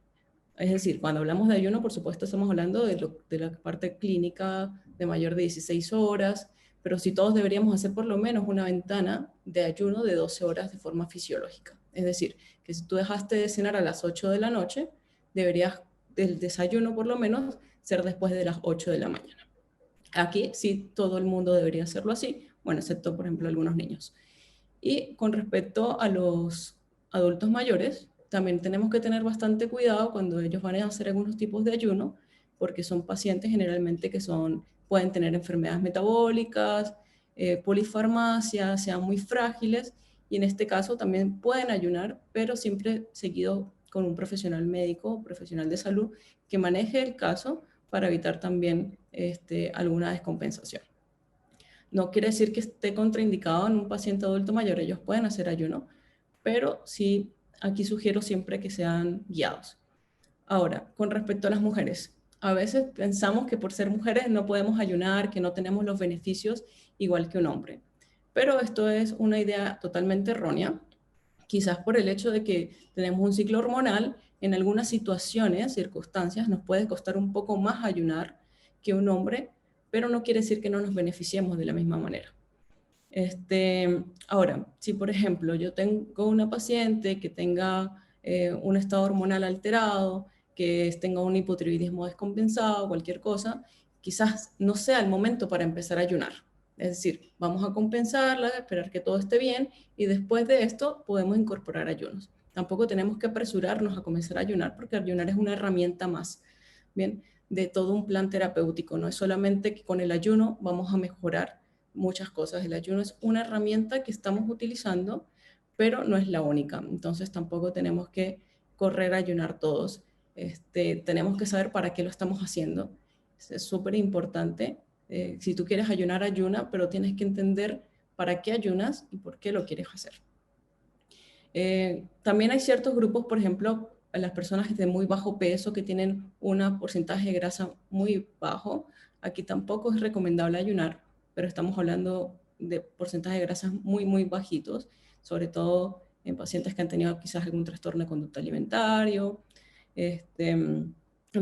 Es decir, cuando hablamos de ayuno, por supuesto, estamos hablando de la parte clínica de mayor de 16 horas, pero si todos deberíamos hacer por lo menos una ventana de ayuno de 12 horas de forma fisiológica. Es decir, que si tú dejaste de cenar a las 8 de la noche, deberías del desayuno por lo menos ser después de las 8 de la mañana. Aquí sí todo el mundo debería hacerlo así, bueno, excepto por ejemplo algunos niños. Y con respecto a los adultos mayores, también tenemos que tener bastante cuidado cuando ellos van a hacer algunos tipos de ayuno, porque son pacientes generalmente que pueden tener enfermedades metabólicas, polifarmacia, sean muy frágiles, y en este caso también pueden ayunar, pero siempre seguido con un profesional médico, profesional de salud, que maneje el caso para evitar también alguna descompensación. No quiere decir que esté contraindicado en un paciente adulto mayor, ellos pueden hacer ayuno, pero sí, aquí sugiero siempre que sean guiados. Ahora, con respecto a las mujeres, a veces pensamos que por ser mujeres no podemos ayunar, que no tenemos los beneficios igual que un hombre, pero esto es una idea totalmente errónea, quizás por el hecho de que tenemos un ciclo hormonal, en algunas situaciones, circunstancias, nos puede costar un poco más ayunar que un hombre, pero no quiere decir que no nos beneficiemos de la misma manera. Ahora, si por ejemplo yo tengo una paciente que tenga un estado hormonal alterado, que tenga un hipotiroidismo descompensado, cualquier cosa, quizás no sea el momento para empezar a ayunar. Es decir, vamos a compensarla, esperar que todo esté bien y después de esto podemos incorporar ayunos. Tampoco tenemos que apresurarnos a comenzar a ayunar porque ayunar es una herramienta más, ¿bien? De todo un plan terapéutico. No es solamente que con el ayuno vamos a mejorar muchas cosas. El ayuno es una herramienta que estamos utilizando, pero no es la única. Entonces tampoco tenemos que correr a ayunar todos. Tenemos que saber para qué lo estamos haciendo. Es súper importante. Si tú quieres ayunar, ayuna, pero tienes que entender para qué ayunas y por qué lo quieres hacer. También hay ciertos grupos, por ejemplo, las personas de muy bajo peso que tienen un porcentaje de grasa muy bajo. Aquí tampoco es recomendable ayunar, pero estamos hablando de porcentajes de grasas muy, muy bajitos, sobre todo en pacientes que han tenido quizás algún trastorno de conducta alimentario, en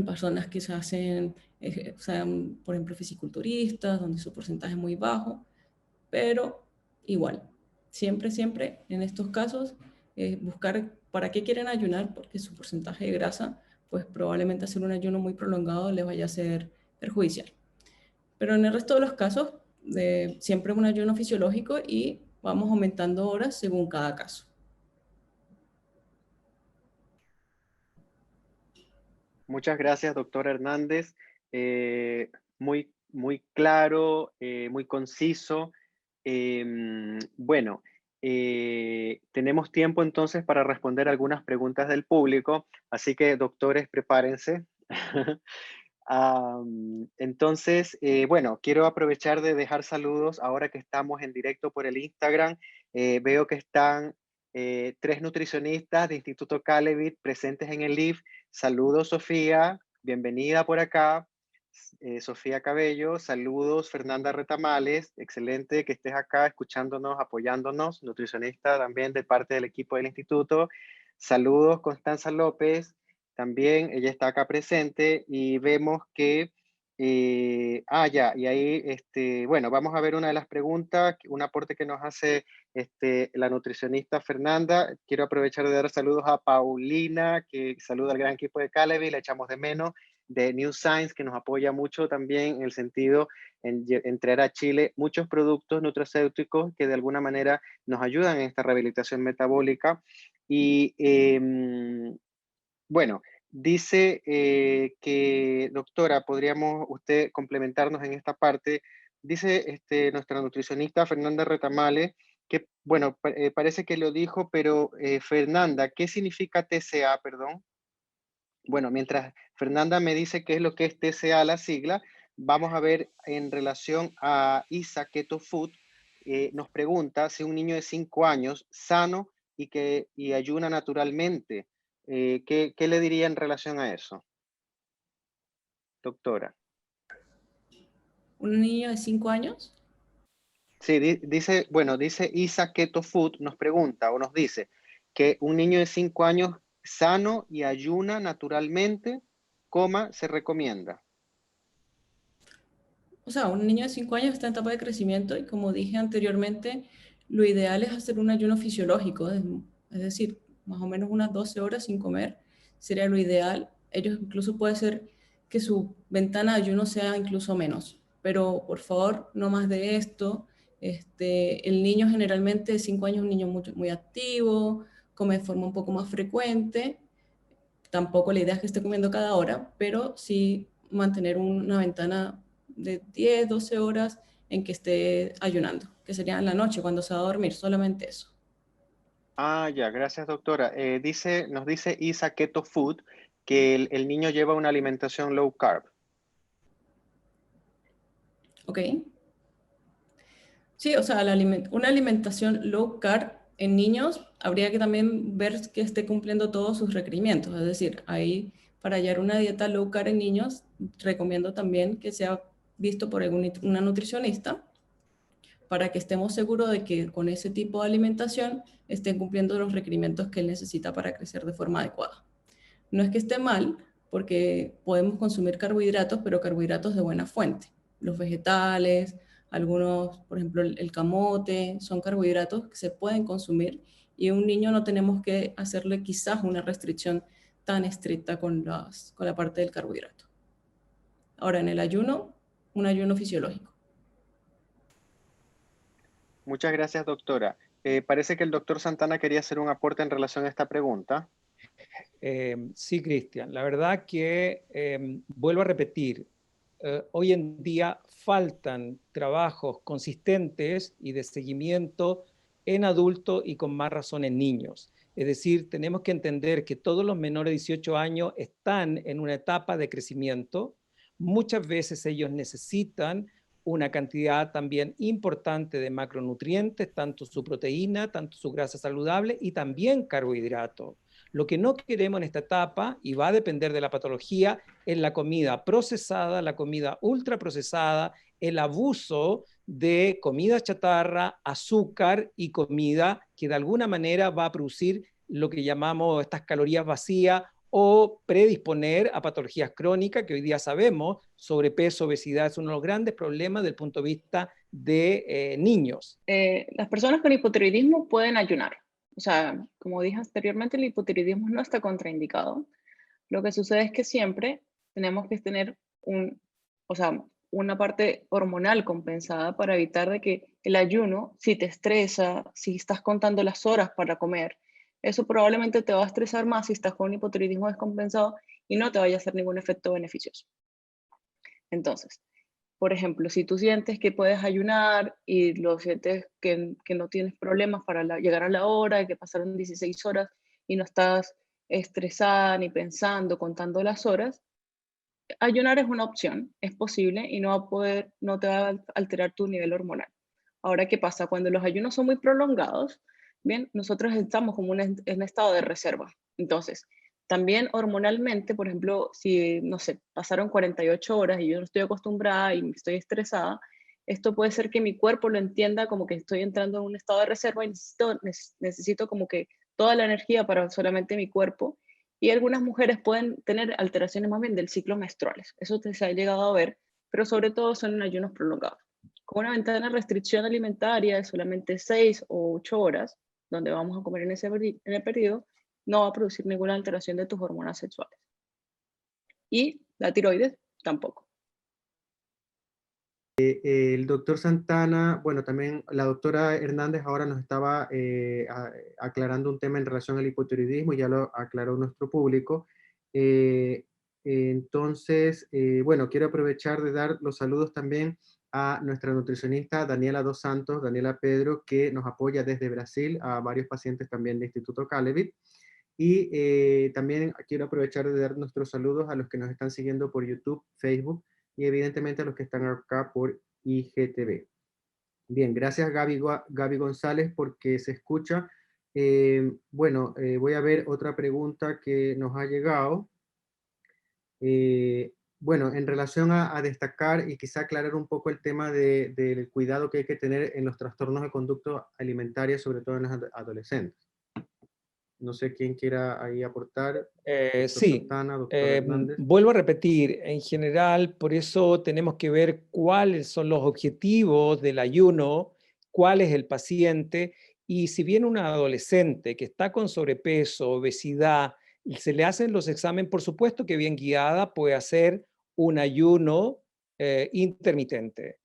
personas que se hacen, sean, por ejemplo, fisiculturistas, donde su porcentaje es muy bajo, pero igual, siempre en estos casos, buscar para qué quieren ayunar, porque su porcentaje de grasa, pues probablemente hacer un ayuno muy prolongado les vaya a ser perjudicial. Pero en el resto de los casos, siempre un ayuno fisiológico y vamos aumentando horas según cada caso. Muchas gracias, doctor Hernández. Muy claro, muy conciso. Bueno, tenemos tiempo entonces para responder algunas preguntas del público, así que doctores, prepárense. Entonces, bueno, quiero aprovechar de dejar saludos ahora que estamos en directo por el Instagram. Veo que están 3 nutricionistas de Instituto Calevit presentes en el live. Saludos, Sofía, bienvenida por acá. Sofía Cabello, saludos, Fernanda Retamales, excelente que estés acá escuchándonos, apoyándonos, nutricionista también de parte del equipo del instituto. Saludos, Constanza López, también ella está acá presente y vemos que, ya, y ahí, bueno, vamos a ver una de las preguntas, un aporte que nos hace la nutricionista Fernanda. Quiero aprovechar de dar saludos a Paulina, que saluda al gran equipo de Calevi, la echamos de menos, de New Science, que nos apoya mucho también en el sentido en traer a Chile muchos productos nutracéuticos que de alguna manera nos ayudan en esta rehabilitación metabólica. Y bueno, dice que, doctora, podríamos usted complementarnos en esta parte. Dice nuestra nutricionista Fernanda Retamales que, bueno, parece que lo dijo, pero Fernanda, ¿qué significa TCA, perdón? Bueno, mientras Fernanda me dice qué es lo que es TCA, la sigla, vamos a ver en relación a ISA Keto Food, nos pregunta si un niño de 5 años, sano y ayuna naturalmente, ¿qué le diría en relación a eso, doctora? ¿Un niño de 5 años? Sí, dice, bueno, dice Isa Keto Food, nos pregunta o nos dice que un niño de 5 años sano y ayuna naturalmente, se recomienda. O sea, un niño de 5 años está en etapa de crecimiento y como dije anteriormente, lo ideal es hacer un ayuno fisiológico, es decir, más o menos unas 12 horas sin comer, sería lo ideal. Ellos incluso puede ser que su ventana de ayuno sea incluso menos, pero por favor, no más de esto. El niño generalmente de 5 años es un niño muy activo, come de forma un poco más frecuente, tampoco la idea es que esté comiendo cada hora, pero sí mantener una ventana de 10, 12 horas en que esté ayunando, que sería en la noche cuando se va a dormir, solamente eso. Ah, ya, gracias doctora. Nos dice Isa Keto Food que el niño lleva una alimentación low carb. ¿Ok? Sí, o sea, una alimentación low carb en niños habría que también ver que esté cumpliendo todos sus requerimientos. Es decir, ahí para hallar una dieta low carb en niños, recomiendo también que sea visto por una nutricionista para que estemos seguros de que con ese tipo de alimentación estén cumpliendo los requerimientos que él necesita para crecer de forma adecuada. No es que esté mal, porque podemos consumir carbohidratos, pero carbohidratos de buena fuente. Los vegetales, algunos, por ejemplo, el camote, son carbohidratos que se pueden consumir y a un niño no tenemos que hacerle quizás una restricción tan estricta con la parte del carbohidrato. Ahora, en el ayuno, un ayuno fisiológico. Muchas gracias doctora. Parece que el doctor Santana quería hacer un aporte en relación a esta pregunta. Sí, Cristian, la verdad que vuelvo a repetir, hoy en día faltan trabajos consistentes y de seguimiento en adultos y con más razón en niños. Es decir, tenemos que entender que todos los menores de 18 años están en una etapa de crecimiento. Muchas veces ellos necesitan una cantidad también importante de macronutrientes, tanto su proteína, tanto su grasa saludable y también carbohidratos. Lo que no queremos en esta etapa, y va a depender de la patología, es la comida procesada, la comida ultraprocesada, el abuso de comida chatarra, azúcar y comida que de alguna manera va a producir lo que llamamos estas calorías vacías o predisponer a patologías crónicas que hoy día sabemos, sobrepeso, obesidad es uno de los grandes problemas desde el punto de vista de niños. Las personas con hipotiroidismo pueden ayunar. O sea, como dije anteriormente, el hipotiroidismo no está contraindicado. Lo que sucede es que siempre tenemos que tener una parte hormonal compensada para evitar de que el ayuno, si te estresa, si estás contando las horas para comer, eso probablemente te va a estresar más si estás con un hipotiroidismo descompensado y no te vaya a hacer ningún efecto beneficioso. Entonces, por ejemplo, si tú sientes que puedes ayunar y lo sientes que no tienes problemas para llegar a la hora, que pasaron 16 horas y no estás estresada ni pensando, contando las horas, ayunar es una opción, es posible y no te va a alterar tu nivel hormonal. Ahora, ¿qué pasa? Cuando los ayunos son muy prolongados, bien, nosotros estamos como en estado de reserva. Entonces, también hormonalmente, por ejemplo, si, no sé, pasaron 48 horas y yo no estoy acostumbrada y estoy estresada, esto puede ser que mi cuerpo lo entienda como que estoy entrando en un estado de reserva y necesito como que toda la energía para solamente mi cuerpo. Y algunas mujeres pueden tener alteraciones más bien del ciclo menstruales. Eso se ha llegado a ver, pero sobre todo son en ayunos prolongados. Con una ventana de restricción alimentaria de solamente 6 o 8 horas, donde vamos a comer en el periodo, no va a producir ninguna alteración de tus hormonas sexuales. Y la tiroides tampoco. El doctor Santana, bueno, también la doctora Hernández ahora nos estaba aclarando un tema en relación al hipotiroidismo, ya lo aclaró nuestro público. Entonces, bueno, quiero aprovechar de dar los saludos también a nuestra nutricionista Daniela Dos Santos, Daniela Pedro, que nos apoya desde Brasil, a varios pacientes también de Instituto Calevit. Y también quiero aprovechar de dar nuestros saludos a los que nos están siguiendo por YouTube, Facebook, y evidentemente a los que están acá por IGTV. Bien, gracias Gaby González porque se escucha. Voy a ver otra pregunta que nos ha llegado. Bueno, en relación a destacar y quizá aclarar un poco el tema del cuidado que hay que tener en los trastornos de conducta alimentaria, sobre todo en los adolescentes. No sé quién quiera ahí aportar. Sí, Santana, doctor Hernández. vuelvo a repetir, en general, por eso tenemos que ver cuáles son los objetivos del ayuno, cuál es el paciente, y si viene un adolescente que está con sobrepeso, obesidad, se le hacen los exámenes, por supuesto que bien guiada puede hacer un ayuno intermitente.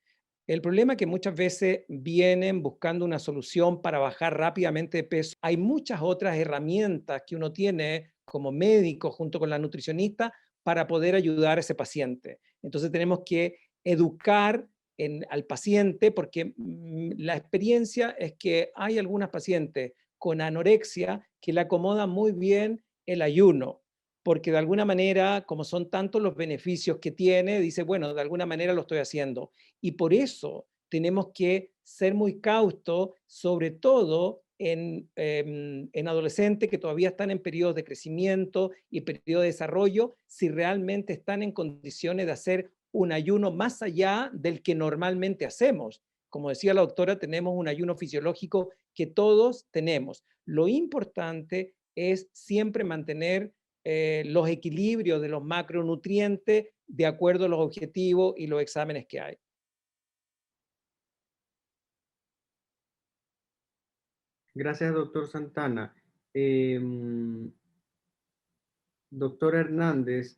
El problema es que muchas veces vienen buscando una solución para bajar rápidamente de peso. Hay muchas otras herramientas que uno tiene como médico junto con la nutricionista para poder ayudar a ese paciente. Entonces tenemos que educar al paciente, porque la experiencia es que hay algunas pacientes con anorexia que le acomoda muy bien el ayuno, porque de alguna manera, como son tantos los beneficios que tiene, dice, bueno, de alguna manera lo estoy haciendo. Y por eso tenemos que ser muy cautos, sobre todo en adolescentes que todavía están en periodos de crecimiento y periodo de desarrollo, si realmente están en condiciones de hacer un ayuno más allá del que normalmente hacemos. Como decía la doctora, tenemos un ayuno fisiológico que todos tenemos. Lo importante es siempre mantener los equilibrios de los macronutrientes de acuerdo a los objetivos y los exámenes que hay. Gracias, doctor Santana. Doctor Hernández,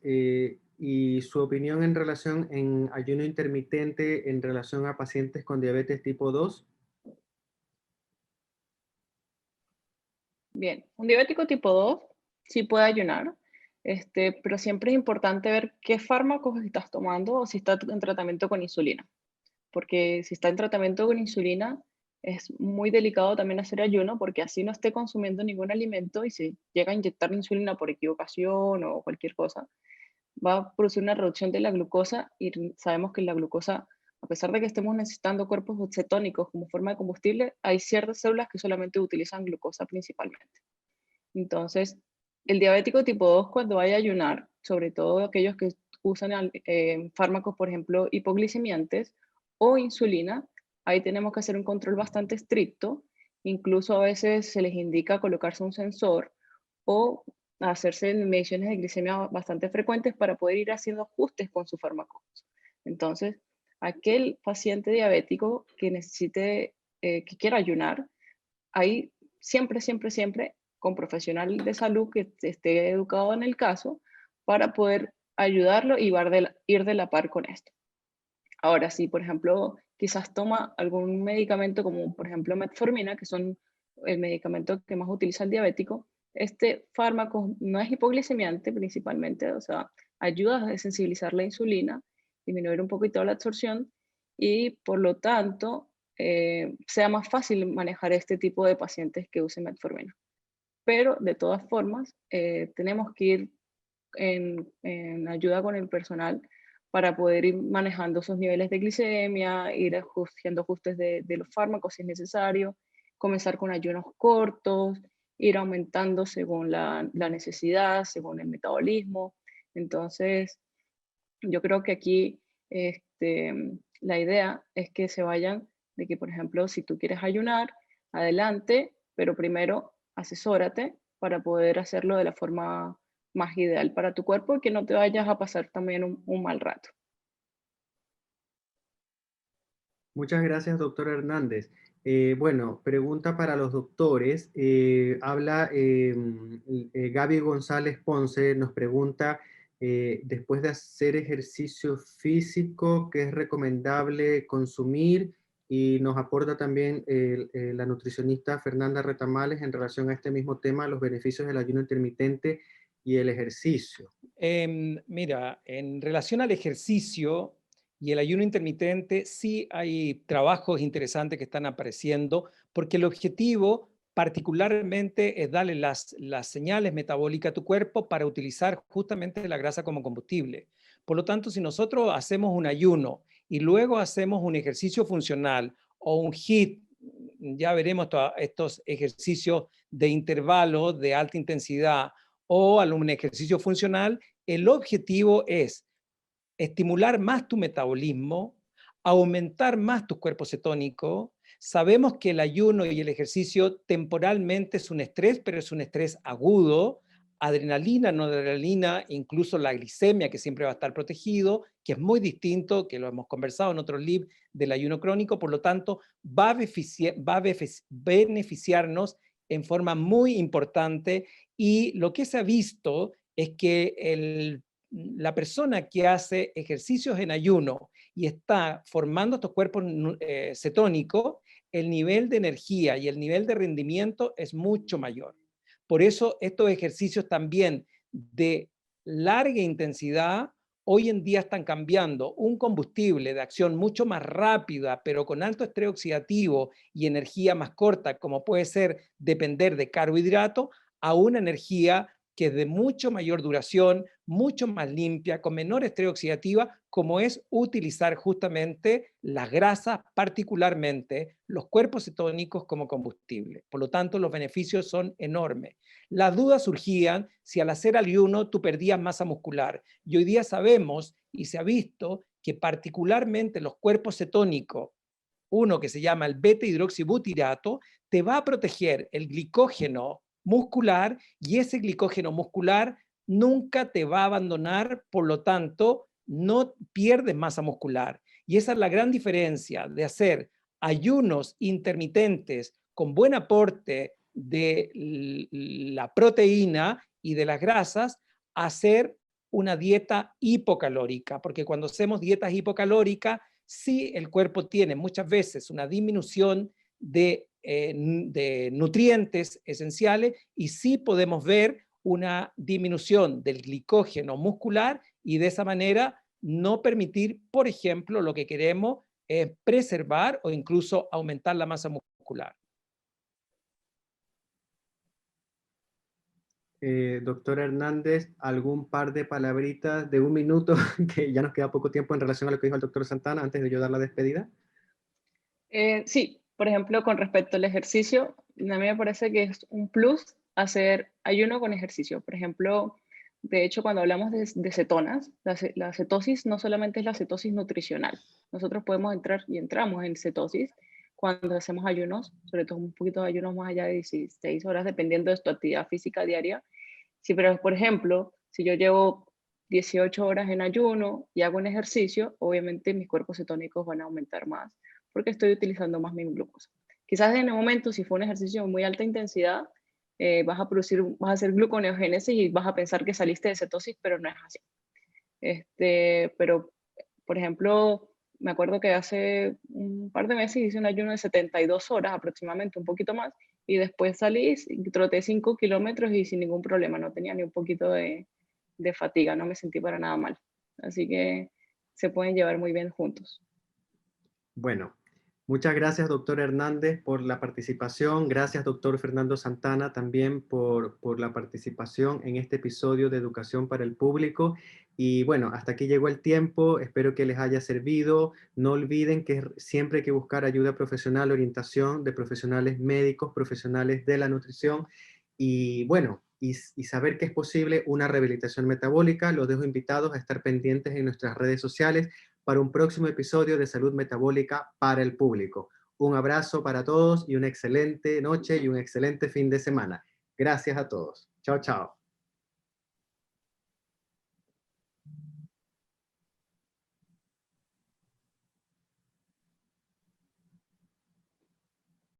y su opinión en relación en ayuno intermitente en relación a pacientes con diabetes tipo 2. Bien, un diabético tipo 2 sí puede ayunar, pero siempre es importante ver qué fármacos estás tomando o si está en tratamiento con insulina. Porque si está en tratamiento con insulina, es muy delicado también hacer ayuno porque así no esté consumiendo ningún alimento y si llega a inyectar insulina por equivocación o cualquier cosa, va a producir una reducción de la glucosa y sabemos que la glucosa, a pesar de que estemos necesitando cuerpos cetónicos como forma de combustible, hay ciertas células que solamente utilizan glucosa principalmente. Entonces, el diabético tipo 2 cuando vaya a ayunar, sobre todo aquellos que usan fármacos, por ejemplo, hipoglicemiantes o insulina, ahí tenemos que hacer un control bastante estricto. Incluso a veces se les indica colocarse un sensor o hacerse mediciones de glicemia bastante frecuentes para poder ir haciendo ajustes con su fármaco. Entonces, aquel paciente diabético que necesite, que quiera ayunar, ahí siempre, siempre, siempre con profesional de salud que esté educado en el caso para poder ayudarlo y ir de la par con esto. Ahora, si por ejemplo quizás toma algún medicamento como por ejemplo metformina, que son el medicamento que más utiliza el diabético, este fármaco no es hipoglicemiante principalmente, o sea, ayuda a desensibilizar la insulina, disminuir un poquito la absorción y por lo tanto sea más fácil manejar este tipo de pacientes que usen metformina. Pero de todas formas, tenemos que ir en ayuda con el personal para poder ir manejando esos niveles de glicemia, ir haciendo ajustes de los fármacos si es necesario, comenzar con ayunos cortos, ir aumentando según la necesidad, según el metabolismo. Entonces, yo creo que aquí la idea es que se vayan de que, por ejemplo, si tú quieres ayunar, adelante, pero primero asesórate para poder hacerlo de la forma más ideal para tu cuerpo y que no te vayas a pasar también un mal rato. Muchas gracias, doctor Hernández. Bueno, pregunta para los doctores. Habla Gaby González Ponce, nos pregunta, después de hacer ejercicio físico, ¿qué es recomendable consumir? Y nos aporta también la nutricionista Fernanda Retamales en relación a este mismo tema, los beneficios del ayuno intermitente y el ejercicio. Mira, en relación al ejercicio y el ayuno intermitente, sí hay trabajos interesantes que están apareciendo, porque el objetivo particularmente es darle las señales metabólicas a tu cuerpo para utilizar justamente la grasa como combustible. Por lo tanto, si nosotros hacemos un ayuno y luego hacemos un ejercicio funcional o un HIIT, ya veremos estos ejercicios de intervalo de alta intensidad o algún ejercicio funcional, el objetivo es estimular más tu metabolismo, aumentar más tu cuerpo cetónico. Sabemos que el ayuno y el ejercicio temporalmente es un estrés, pero es un estrés agudo. Adrenalina, noradrenalina, incluso la glicemia, que siempre va a estar protegido, que es muy distinto, que lo hemos conversado en otros libros del ayuno crónico, por lo tanto, va a beneficiarnos en forma muy importante. Y lo que se ha visto es que la persona que hace ejercicios en ayuno y está formando estos cuerpos cetónicos, el nivel de energía y el nivel de rendimiento es mucho mayor. Por eso estos ejercicios también de larga intensidad hoy en día están cambiando un combustible de acción mucho más rápida, pero con alto estrés oxidativo y energía más corta, como puede ser depender de carbohidratos, a una energía que es de mucho mayor duración, mucho más limpia, con menor estrés oxidativa, como es utilizar justamente las grasas, particularmente los cuerpos cetónicos como combustible. Por lo tanto, los beneficios son enormes. Las dudas surgían si al hacer ayuno tú perdías masa muscular. Y hoy día sabemos y se ha visto que particularmente los cuerpos cetónicos, uno que se llama el beta-hidroxibutirato, te va a proteger el glicógeno muscular y ese glicógeno muscular nunca te va a abandonar, por lo tanto, no pierdes masa muscular. Y esa es la gran diferencia de hacer ayunos intermitentes con buen aporte de la proteína y de las grasas, a hacer una dieta hipocalórica, porque cuando hacemos dietas hipocalóricas, sí el cuerpo tiene muchas veces una disminución de nutrientes esenciales y sí podemos ver una disminución del glicógeno muscular y de esa manera no permitir, por ejemplo, lo que queremos es preservar o incluso aumentar la masa muscular. Doctor Hernández, algún par de palabritas de un minuto, que ya nos queda poco tiempo en relación a lo que dijo el doctor Santana antes de yo dar la despedida. Sí, por ejemplo, con respecto al ejercicio, a mí me parece que es un plus hacer ayuno con ejercicio. Por ejemplo, de hecho, cuando hablamos de cetonas, la cetosis no solamente es la cetosis nutricional. Nosotros podemos entrar y entramos en cetosis cuando hacemos ayunos, sobre todo un poquito de ayunos más allá de 16 horas, dependiendo de tu actividad física diaria. Sí, pero por ejemplo, si yo llevo 18 horas en ayuno y hago un ejercicio, obviamente mis cuerpos cetónicos van a aumentar más porque estoy utilizando más mi glucosa. Quizás en el momento, si fue un ejercicio de muy alta intensidad, vas a hacer gluconeogénesis y vas a pensar que saliste de cetosis, pero no es así. Pero, por ejemplo, me acuerdo que hace un par de meses hice un ayuno de 72 horas aproximadamente, un poquito más, y después salí, troté 5 kilómetros y sin ningún problema, no tenía ni un poquito de fatiga, no me sentí para nada mal. Así que se pueden llevar muy bien juntos. Bueno, muchas gracias, doctor Hernández, por la participación. Gracias, doctor Fernando Santana, también por la participación en este episodio de Educación para el Público. Y bueno, hasta aquí llegó el tiempo. Espero que les haya servido. No olviden que siempre hay que buscar ayuda profesional, orientación de profesionales médicos, profesionales de la nutrición. Y bueno, y saber que es posible una rehabilitación metabólica. Los dejo invitados a estar pendientes en nuestras redes sociales para un próximo episodio de Salud Metabólica para el Público. Un abrazo para todos y una excelente noche y un excelente fin de semana. Gracias a todos. Chao, chao.